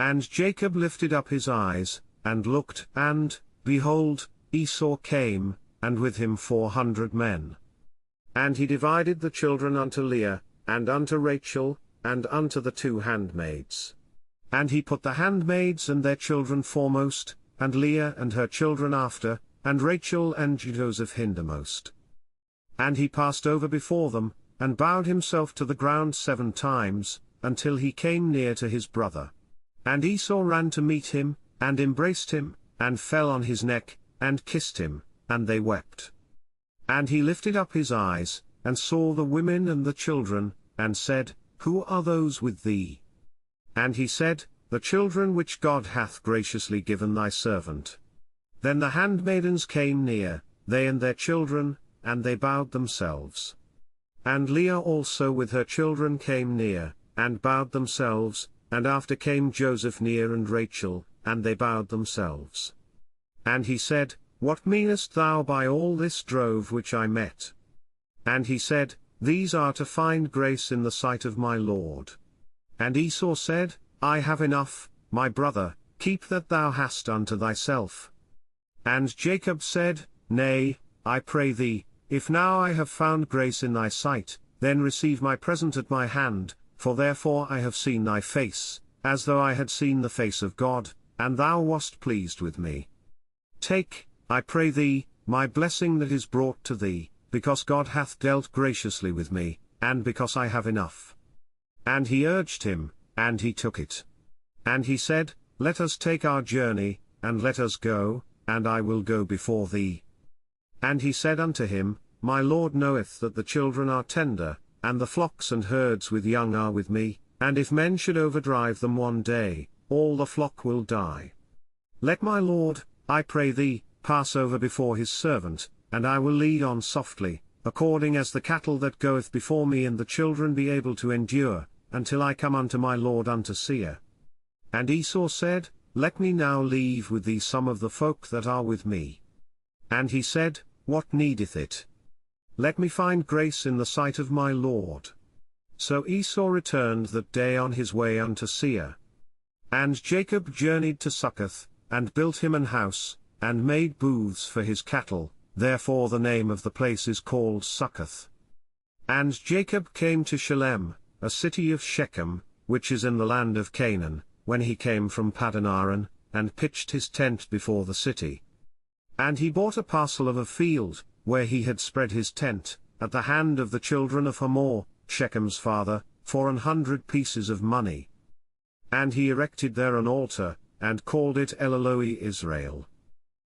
And Jacob lifted up his eyes, and looked, and, behold, Esau came, and with him 400 men. And he divided the children unto Leah, and unto Rachel, and unto the 2 handmaids. And he put the handmaids and their children foremost, and Leah and her children after, and Rachel and Joseph hindermost. And he passed over before them, and bowed himself to the ground 7 times, until he came near to his brother. And Esau ran to meet him, and embraced him, and fell on his neck, and kissed him, and they wept. And he lifted up his eyes, and saw the women and the children, and said, Who are those with thee? And he said, The children which God hath graciously given thy servant. Then the handmaidens came near, they and their children, and they bowed themselves. And Leah also with her children came near, and bowed themselves, and after came Joseph near and Rachel, and they bowed themselves. And he said, What meanest thou by all this drove which I met? And he said, These are to find grace in the sight of my Lord. And Esau said, I have enough, my brother, keep that thou hast unto thyself. And Jacob said, Nay, I pray thee, if now I have found grace in thy sight, then receive my present at my hand, for therefore I have seen thy face, as though I had seen the face of God, and thou wast pleased with me. Take, I pray thee, my blessing that is brought to thee, because God hath dealt graciously with me, and because I have enough. And he urged him, and he took it. And he said, Let us take our journey, and let us go, and I will go before thee. And he said unto him, My Lord knoweth that the children are tender, and the flocks and herds with young are with me, and if men should overdrive them one day, all the flock will die. Let my Lord, I pray thee, pass over before his servant, and I will lead on softly, according as the cattle that goeth before me and the children be able to endure, until I come unto my Lord unto Seir. And Esau said, Let me now leave with thee some of the folk that are with me. And he said, What needeth it? Let me find grace in the sight of my Lord. So Esau returned that day on his way unto Seir. And Jacob journeyed to Succoth, and built him an house, and made booths for his cattle, therefore the name of the place is called Succoth. And Jacob came to Shalem, a city of Shechem, which is in the land of Canaan, when he came from Paddan-aram, and pitched his tent before the city. And he bought a parcel of a field, where he had spread his tent, at the hand of the children of Hamor, Shechem's father, for 100 pieces of money. And he erected there an altar, and called it El Eloi Israel.